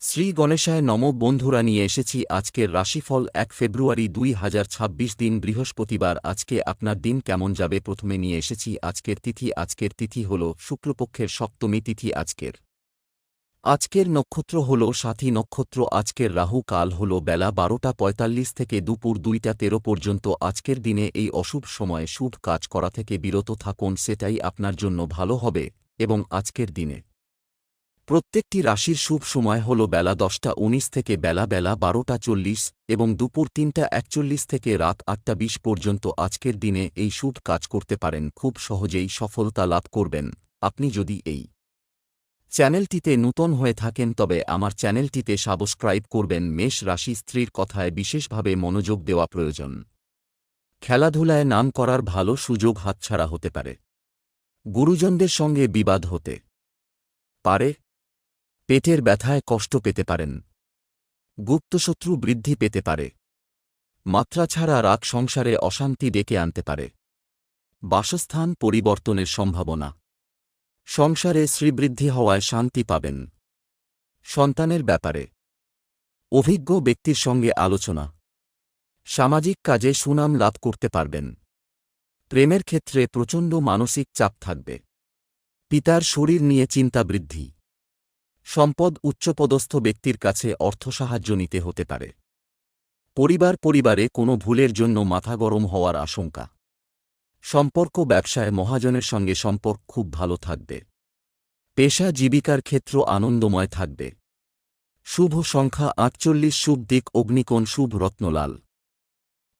শ্রী গণেশায় নম বন্ধুরা নিয়ে এসেছি আজকের রাশিফল ১ ফেব্রুয়ারি ২০২৬ দিন বৃহস্পতিবার। আজকে আপনার দিন কেমন যাবে প্রথমে নিয়ে এসেছি আজকের তিথি হল শুক্লপক্ষের সপ্তমী তিথি। আজকের নক্ষত্র হল সাথী নক্ষত্র। আজকের রাহু কাল হল বেলা ১২টা ৪৫ থেকে দুপুর ২টা ১৩ পর্যন্ত। আজকের দিনে এই অশুভ সময়ে শুভ কাজ করা থেকে বিরত থাকুন, সেটাই আপনার জন্য ভালো হবে। এবং আজকের দিনে প্রত্যেকটি রাশির শুভ সময় হল বেলা ১০টা ১৯ থেকে বেলা ১২টা ৪০ এবং দুপুর ৩টা ৪১ থেকে রাত ৮টা ২০ পর্যন্ত। আজকের দিনে এই শুভ কাজ করতে পারেন, খুব সহজেই সফলতা লাভ করবেন। আপনি যদি এই চ্যানেলটিতে নূতন হয়ে থাকেন তবে আমার চ্যানেলটিতে সাবস্ক্রাইব করবেন। মেষ রাশি স্ত্রীর কথায় বিশেষভাবে মনোযোগ দেওয়া প্রয়োজন। খেলাধুলায় নাম করার ভালো সুযোগ হাতছাড়া হতে পারে। গুরুজনদের সঙ্গে বিবাদ হতে পারে। পেটের ব্যথায় কষ্ট পেতে পারেন। গুপ্তশত্রু বৃদ্ধি পেতে পারে। মাত্রা ছাড়া রাগ সংসারে অশান্তি ডেকে আনতে পারে। বাসস্থান পরিবর্তনের সম্ভাবনা। সংসারে শ্রীবৃদ্ধি হওয়ায় শান্তি পাবেন। সন্তানের ব্যাপারে অভিজ্ঞ ব্যক্তির সঙ্গে আলোচনা। সামাজিক কাজে সুনাম লাভ করতে পারবেন। প্রেমের ক্ষেত্রে প্রচণ্ড মানসিক চাপ থাকবে। পিতার শরীর নিয়ে চিন্তা বৃদ্ধি। সম্পদ উচ্চপদস্থ ব্যক্তির কাছে অর্থসাহায্য নিতে হতে পারে। পরিবারে কোনো ভুলের জন্য মাথা গরম হওয়ার আশঙ্কা। সম্পর্ক ব্যবসায় মহাজনের সঙ্গে সম্পর্ক খুব ভালো থাকবে। পেশা জীবিকার ক্ষেত্র আনন্দময় থাকবে। শুভ সংখ্যা ৪৮। শুভ দিক অগ্নিকোণ। শুভ রত্ন লাল।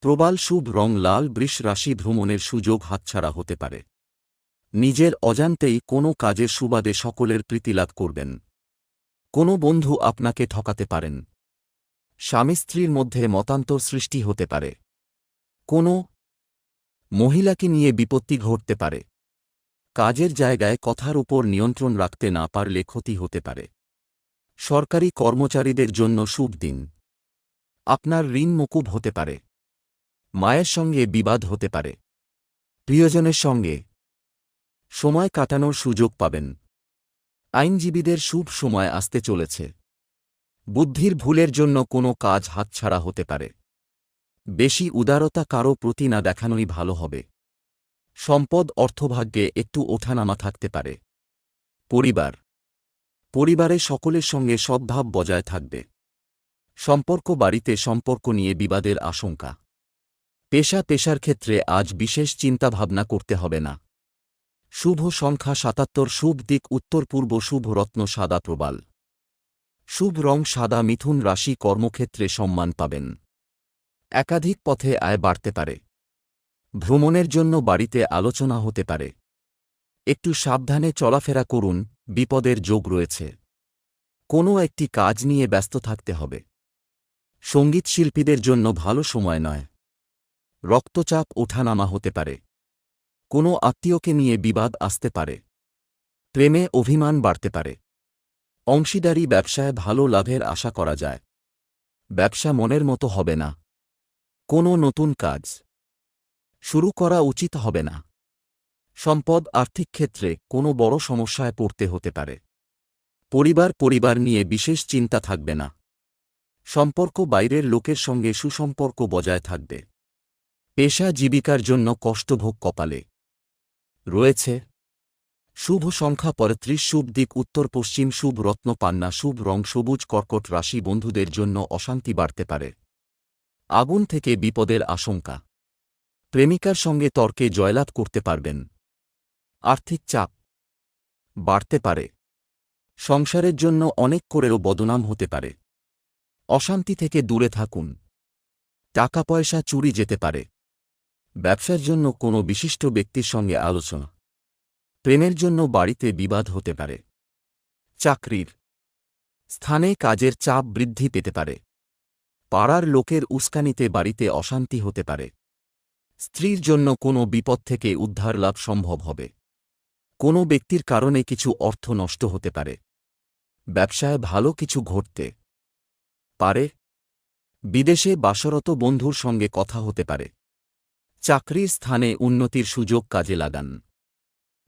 প্রবাল শুভ রং লাল। বৃষ রাশি ভ্রমণের সুযোগ হাতছাড়া হতে পারে। নিজের অজান্তেই কোনো কাজের সুবাদে সকলের প্রীতিলাভ করবেন। কোনো বন্ধু আপনাকে ঠকাতে পারেন। স্বামী স্ত্রীর মধ্যে মতান্তর সৃষ্টি হতে পারে। কোনো মহিলাকে নিয়ে বিপত্তি ঘটতে পারে। কাজের জায়গায় কথার উপর নিয়ন্ত্রণ রাখতে না পারলে ক্ষতি হতে পারে। সরকারি কর্মচারীদের জন্য শুভ দিন। আপনার ঋণ মকুব হতে পারে। মায়ের সঙ্গে বিবাদ হতে পারে। প্রিয়জনের সঙ্গে সময় কাটানোর সুযোগ পাবেন। আইনজীবীদের শুভ সময় আসতে চলেছে। বুদ্ধির ভুলের জন্য কোনো কাজ হাতছাড়া হতে পারে। বেশি উদারতা কারও প্রতি না দেখানোই ভালো হবে। সম্পদ অর্থভাগ্যে একটু ওঠানামা থাকতে পারে। পরিবারে সকলের সঙ্গে সদ্ভাব বজায় থাকবে। বাড়িতে সম্পর্ক নিয়ে বিবাদের আশঙ্কা। পেশার ক্ষেত্রে আজ বিশেষ চিন্তাভাবনা করতে হবে না। শুভ সংখ্যা ৭৭। শুভ দিক উত্তর পূর্ব। শুভ রত্ন সাদা প্রবাল। শুভ রং সাদা। মিথুন রাশি কর্মক্ষেত্রে সম্মান পাবেন। একাধিক পথে আয় বাড়তে পারে। ভ্রমণের জন্য বাড়িতে আলোচনা হতে পারে। একটু সাবধানে চলাফেরা করুন, বিপদের যোগ রয়েছে। কোনো একটি কাজ নিয়ে ব্যস্ত থাকতে হবে। সঙ্গীত শিল্পীদের জন্য ভালো সময় নয়। রক্তচাপ ওঠানামা হতে পারে। কোনো আত্মীয়কে নিয়ে বিবাদ আসতে পারে। প্রেমে অভিমান বাড়তে পারে। অংশীদারি ব্যবসায় ভালো লাভের আশা করা যায়। ব্যবসা মনের মতো হবে না। কোনো নতুন কাজ শুরু করা উচিত হবে না। সম্পদ আর্থিক ক্ষেত্রে কোনো বড় সমস্যায় পড়তে হতে পারে। পরিবার নিয়ে বিশেষ চিন্তা থাকবে না। সম্পর্ক বাইরের লোকের সঙ্গে সুসম্পর্ক বজায় থাকবে। পেশা জীবিকার জন্য কষ্টভোগ কপালে রয়েছে। শুভ সংখ্যা ৩৫। শুভ দিক উত্তর পশ্চিম। শুভ রত্ন পান্না। শুভ রং সবুজ। কর্কট রাশি বন্ধুদের জন্য অশান্তি বাড়তে পারে। আগুন থেকে বিপদের আশঙ্কা। প্রেমিকার সঙ্গে তর্কে জয়লাভ করতে পারবেন। আর্থিক চাপ বাড়তে পারে। সংসারের জন্য অনেক করেও বদনাম হতে পারে। অশান্তি থেকে দূরে থাকুন। টাকা পয়সা চুরি যেতে পারে। ব্যবসার জন্য কোনো বিশিষ্ট ব্যক্তির সঙ্গে আলোচনা। প্রেমের জন্য বাড়িতে বিবাদ হতে পারে। চাকরির স্থানে কাজের চাপ বৃদ্ধি পেতে পারে। পাড়ার লোকের উস্কানিতে বাড়িতে অশান্তি হতে পারে। স্ত্রীর জন্য কোনো বিপদ থেকে উদ্ধার লাভ সম্ভব হবে। কোনো ব্যক্তির কারণে কিছু অর্থ নষ্ট হতে পারে। ব্যবসায় ভালো কিছু ঘটতে পারে। বিদেশে বাসরত বন্ধুর সঙ্গে কথা হতে পারে। চাকরির স্থানে উন্নতির সুযোগ কাজে লাগান।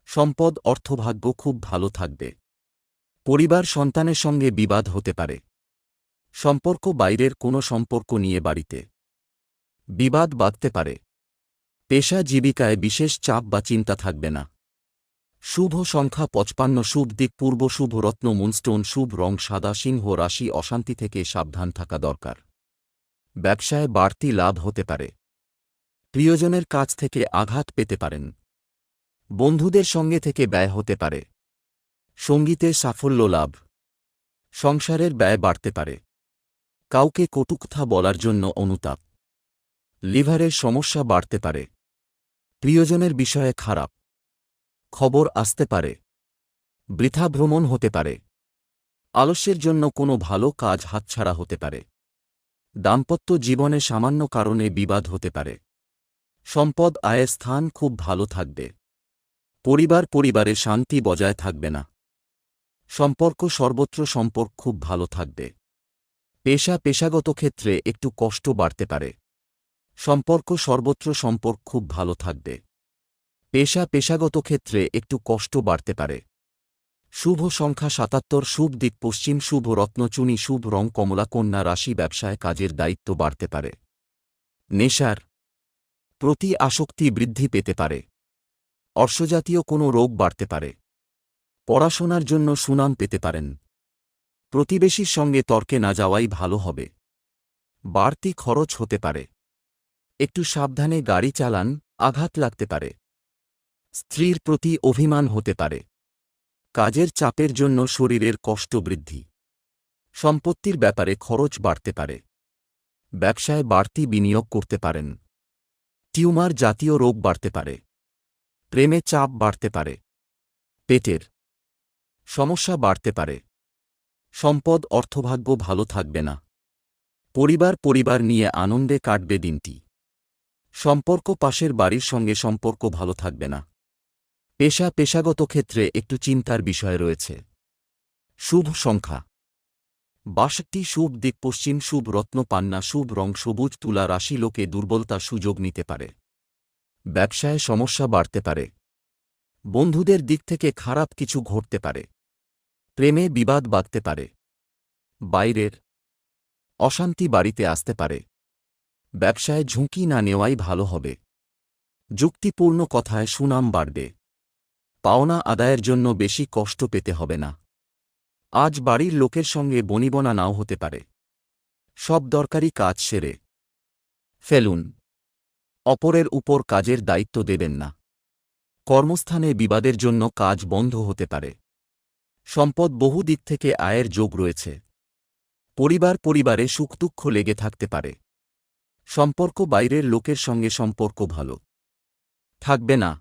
সম্পদ অর্থভাগ্য খুব ভালো থাকবে। সন্তানের সঙ্গে বিবাদ হতে পারে। সম্পর্ক বাইরের কোনো সম্পর্ক নিয়ে বাড়িতে বিবাদ বাধতে পারে। পেশা জীবিকায় বিশেষ চাপ বা চিন্তা থাকবে না। শুভ সংখ্যা 55, শুভ দিক পূর্ব, শুভ রত্ন মুনস্টোন, শুভ রং সাদা। সিংহ রাশি, অশান্তি থেকে সাবধান থাকা দরকার। ব্যবসায় বাড়তি লাভ হতে পারে। প্রিয়জনের কাছ থেকে আঘাত পেতে পারেন। বন্ধুদের সঙ্গে থেকে ব্যয় হতে পারে। সঙ্গীতে সাফল্য লাভ। সংসারের ব্যয় বাড়তে পারে। কাউকে কটুকথা বলার জন্য অনুতাপ। লিভারের সমস্যা বাড়তে পারে। প্রিয়জনের বিষয়ে খারাপ খবর আসতে পারে। বৃথা ভ্রমণ হতে পারে। আলস্যের জন্য কোনো ভালো কাজ হাতছাড়া হতে পারে। দাম্পত্য জীবনে সামান্য কারণে বিবাদ হতে পারে। সম্পদ আয়ের স্থান খুব ভালো থাকবে। পরিবারে শান্তি বজায় থাকবে না। সম্পর্ক সর্বত্র সম্পর্ক খুব ভালো থাকবে। পেশাগত ক্ষেত্রে একটু কষ্ট বাড়তে পারে। সম্পর্ক সর্বত্র সম্পর্ক খুব ভালো থাকবে। পেশাগত ক্ষেত্রে একটু কষ্ট বাড়তে পারে। শুভ সংখ্যা 77, শুভ দিক পশ্চিম, শুভ রত্ন চুনি, শুভ রং কমলা। কন্যা রাশি, ব্যবসায় কাজের দায়িত্ব বাড়তে পারে। নেশার প্রতি আসক্তি বৃদ্ধি পেতে পারে। অর্শজাতীয় কোনো রোগ বাড়তে পারে। পড়াশোনার জন্য সুনাম পেতে পারেন। প্রতিবেশীর সঙ্গে তর্কে না যাওয়াই ভালো হবে। বাড়তি খরচ হতে পারে। একটু সাবধানে গাড়ি চালান, আঘাত লাগতে পারে। স্ত্রীর প্রতি অভিমান হতে পারে। কাজের চাপের জন্য শরীরের কষ্ট বৃদ্ধি। সম্পত্তির ব্যাপারে খরচ বাড়তে পারে। ব্যবসায় বাড়তি বিনিয়োগ করতে পারেন। টিউমার জাতীয় রোগ বাড়তে পারে। প্রেমে চাপ বাড়তে পারে। পেটের সমস্যা বাড়তে পারে। সম্পদ অর্থভাগ্য ভালো থাকবে না। পরিবার নিয়ে আনন্দে কাটবে দিনটি। সম্পর্ক পাশের বাড়ির সঙ্গে সম্পর্ক ভালো থাকবে না। পেশাগত ক্ষেত্রে একটু চিন্তার বিষয় রয়েছে। শুভ সংখ্যা 62, শুভ দিক পশ্চিম, শুভ রত্ন পান্না, শুভ রং সবুজ। তুলা রাশি, লোকে দুর্বলতার সুযোগ নিতে পারে। ব্যবসায় সমস্যা বাড়তে পারে। বন্ধুদের দিক থেকে খারাপ কিছু ঘটতে পারে। প্রেমে বিবাদ বাধতে পারে। বাইরের অশান্তি বাড়িতে আসতে পারে। ব্যবসায় ঝুঁকি না নেওয়াই ভালো হবে। যুক্তিপূর্ণ কথায় সুনাম বাড়বে। পাওনা আদায়ের জন্য বেশি কষ্ট পেতে হবে না। আজ বাড়ির লোকের সঙ্গে বনিবনা নাও হতে পারে। সব দরকারি কাজ সেরে ফেলুন। অপরের উপর কাজের দায়িত্ব দেবেন না। কর্মস্থানে বিবাদের জন্য কাজ বন্ধ হতে পারে। সম্পদ বহু দিক থেকে আয়ের যোগ রয়েছে। পরিবারে সুখ দুঃখ লেগে থাকতে পারে। সম্পর্ক বাইরের লোকের সঙ্গে সম্পর্ক ভালো থাকবে না।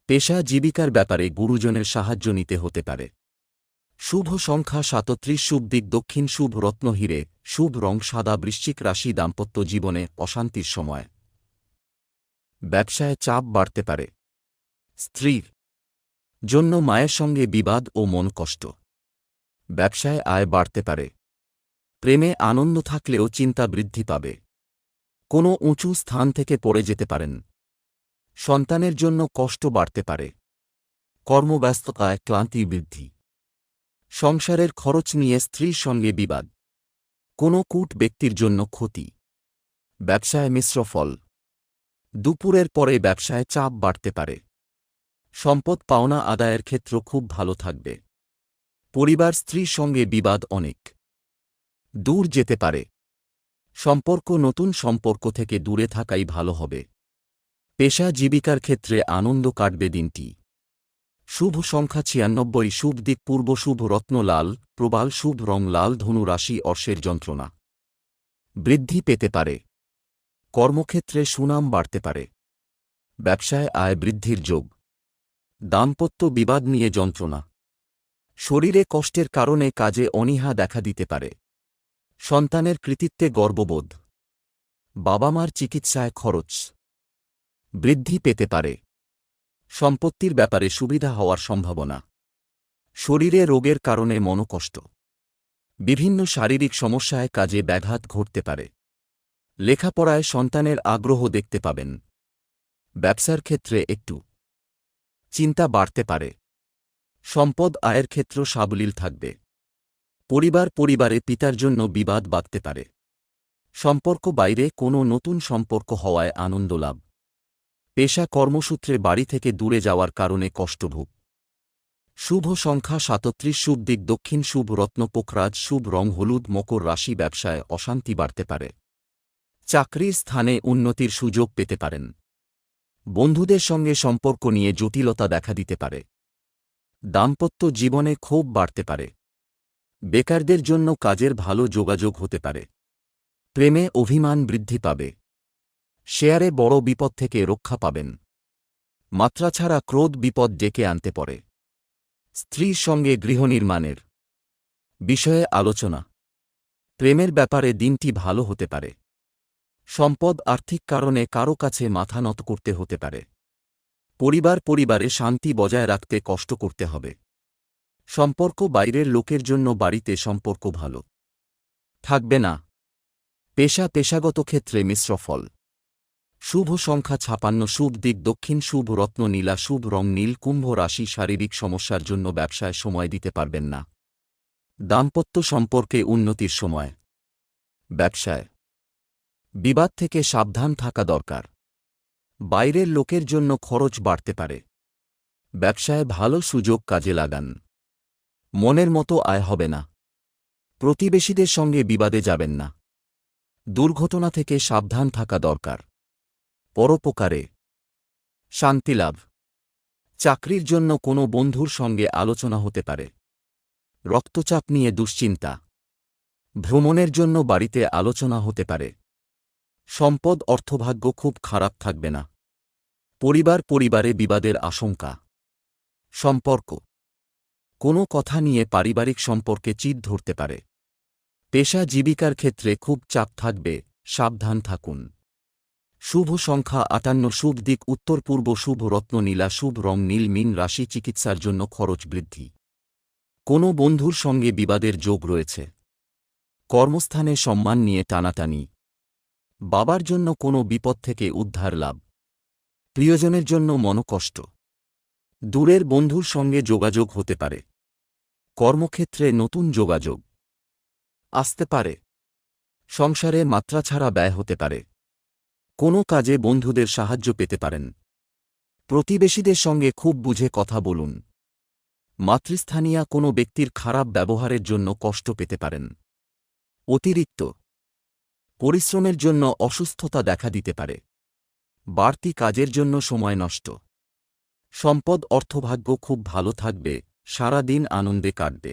পেশা জীবিকার ব্যাপারে গুরুজনের সাহায্য নিতে হতে পারে। শুভ সংখ্যা 37, শুভ দিক দক্ষিণ, শুভ রত্ন হিরে, শুভ রং সাদা। বৃশ্চিক রাশি, দাম্পত্য জীবনে অশান্তির সময়। ব্যবসায় চাপ বাড়তে পারে। স্ত্রীর জন্য মায়ের সঙ্গে বিবাদ ও মন কষ্ট। ব্যবসায় আয় বাড়তে পারে। প্রেমে আনন্দ থাকলেও চিন্তা বৃদ্ধি পাবে। কোনো উঁচু স্থান থেকে পড়ে যেতে পারেন। সন্তানের জন্য কষ্ট বাড়তে পারে। কর্মব্যস্ততায় ক্লান্তি বৃদ্ধি। সংসারের খরচ নিয়ে স্ত্রীর সঙ্গে বিবাদ। কোনো কূট ব্যক্তির জন্য ক্ষতি। ব্যবসায় মিশ্র ফল। দুপুরের পরে ব্যবসায় চাপ বাড়তে পারে। সম্পদ পাওনা আদায়ের ক্ষেত্র খুব ভালো থাকবে। স্ত্রীর সঙ্গে বিবাদ অনেক দূর যেতে পারে। নতুন সম্পর্ক থেকে দূরে থাকাই ভালো হবে। পেশা জীবিকার ক্ষেত্রে আনন্দ কাটবে দিনটি। শুভ সংখ্যা 96, শুভ দিক পূর্ব, শুভ রত্ন লাল প্রবাল, শুভ রং লাল। ধনু রাশি, অর্শের যন্ত্রণা বৃদ্ধি পেতে পারে। কর্মক্ষেত্রে সুনাম বাড়তে পারে। ব্যবসায় আয় বৃদ্ধির যোগ। দাম্পত্য বিবাদ নিয়ে যন্ত্রণা। শরীরে কষ্টের কারণে কাজে অনীহা দেখা দিতে পারে। সন্তানের কৃতিত্বে গর্ববোধ। বাবা মার চিকিৎসায় খরচ বৃদ্ধি পেতে পারে। সম্পত্তির ব্যাপারে সুবিধা হওয়ার সম্ভাবনা। শরীরে রোগের কারণে মনোকষ্ট। বিভিন্ন শারীরিক সমস্যায় কাজে ব্যাঘাত ঘটতে পারে। লেখাপড়ায় সন্তানের আগ্রহ দেখতে পাবেন। ব্যবসার ক্ষেত্রে একটু চিন্তা বাড়তে পারে। সম্পদ আয়ের ক্ষেত্র সাবলীল থাকবে। পরিবারে পিতার জন্য বিবাদ বাধতে পারে। সম্পর্ক বাইরে কোনো নতুন সম্পর্ক হওয়ায় আনন্দ লাভ। পেশা কর্মসূত্রে বাড়ি থেকে দূরে যাওয়ার কারণে কষ্টভোগ। শুভ সংখ্যা 37, শুভ দিক দক্ষিণ, শুভ রত্ন পোখরাজ, শুভ রং হলুদ। মকর রাশি, ব্যবসায় অশান্তি বাড়তে পারে। চাকরির স্থানে উন্নতির সুযোগ পেতে পারেন। বন্ধুদের সঙ্গে সম্পর্ক নিয়ে জটিলতা দেখা দিতে পারে। দাম্পত্য জীবনে ক্ষোভ বাড়তে পারে। বেকারদের জন্য কাজের ভালো যোগাযোগ হতে পারে। প্রেমে অভিমান বৃদ্ধি পাবে। শেয়ারে বড় বিপদ থেকে রক্ষা পাবেন। মাত্রা ছাড়া ক্রোধ বিপদ ডেকে আনতে পারে। স্ত্রীর সঙ্গে গৃহনির্মাণের বিষয়ে আলোচনা। প্রেমের ব্যাপারে দিনটি ভালো হতে পারে। সম্পদ আর্থিক কারণে কারো কাছে মাথা নত করতে হতে পারে। পরিবারে শান্তি বজায় রাখতে কষ্ট করতে হবে। সম্পর্ক বাইরের লোকের জন্য বাড়িতে সম্পর্ক ভালো থাকবে না। পেশাগত ক্ষেত্রে মিশ্র ফল। শুভ সংখ্যা 56, শুভ দিক দক্ষিণ, শুভ রত্ন নীলা, শুভ রং নীল। কুম্ভ রাশি, শারীরিক সমস্যার জন্য ব্যবসায় সময় দিতে পারবেন না। দাম্পত্য সম্পর্কে উন্নতির সময়। ব্যবসায় বিবাদ থেকে সাবধান থাকা দরকার। বাইরের লোকের জন্য খরচ বাড়তে পারে। ব্যবসায় ভালো সুযোগ কাজে লাগান। মনের মতো আয় হবে না। প্রতিবেশীদের সঙ্গে বিবাদে যাবেন না। দুর্ঘটনা থেকে সাবধান থাকা দরকার। পরোপকারে শান্তিলাভ। চাকরির জন্য কোনো বন্ধুর সঙ্গে আলোচনা হতে পারে। রক্তচাপ নিয়ে দুশ্চিন্তা। ভ্রমণের জন্য বাড়িতে আলোচনা হতে পারে। সম্পদ অর্থভাগ্য খুব খারাপ থাকবে না। পরিবারে বিবাদের আশঙ্কা। সম্পর্ক কোনো কথা নিয়ে পারিবারিক সম্পর্কে চিট ধরতে পারে। পেশা জীবিকার ক্ষেত্রে খুব চাপ থাকবে, সাবধান থাকুন। শুভ সংখ্যা 58, শুভ দিক উত্তর পূর্ব, শুভ রত্ন নীলা, শুভ রং নীল। মীন রাশি, চিকিৎসার জন্য খরচ বৃদ্ধি। কোনো বন্ধুর সঙ্গে বিবাদের যোগ রয়েছে। কর্মস্থানে সম্মান নিয়ে টানাটানি। বাবার জন্য কোনো বিপদ থেকে উদ্ধার লাভ। প্রিয়জনের জন্য মনকষ্ট। দূরের বন্ধুর সঙ্গে যোগাযোগ হতে পারে। কর্মক্ষেত্রে নতুন যোগাযোগ আসতে পারে। সংসারে মাত্রা ছাড়া ব্যয় হতে পারে। কোনো কাজে বন্ধুদের সাহায্য পেতে পারেন। প্রতিবেশীদের সঙ্গে খুব বুঝে কথা বলুন। মাতৃস্থানীয় কোনো ব্যক্তির খারাপ ব্যবহারের জন্য কষ্ট পেতে পারেন। অতিরিক্ত পরিশ্রমের জন্য অসুস্থতা দেখা দিতে পারে। বাড়তি কাজের জন্য সময় নষ্ট। সম্পদ অর্থভাগ্য খুব ভালো থাকবে, সারা দিন আনন্দে কাটবে।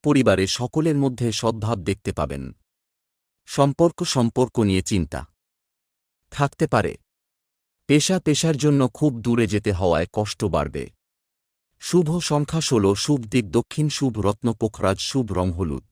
পরিবারে সকলের মধ্যে সদ্ভাব দেখতে পাবেন। সম্পর্ক নিয়ে চিন্তা থাকতে পারে। পেশার জন্য খুব দূরে যেতে হওয়ায় কষ্ট বাড়বে। শুভ সংখ্যা 16, শুভ দিক দক্ষিণ, শুভ রত্ন পোখরাজ, শুভ রং হলুদ।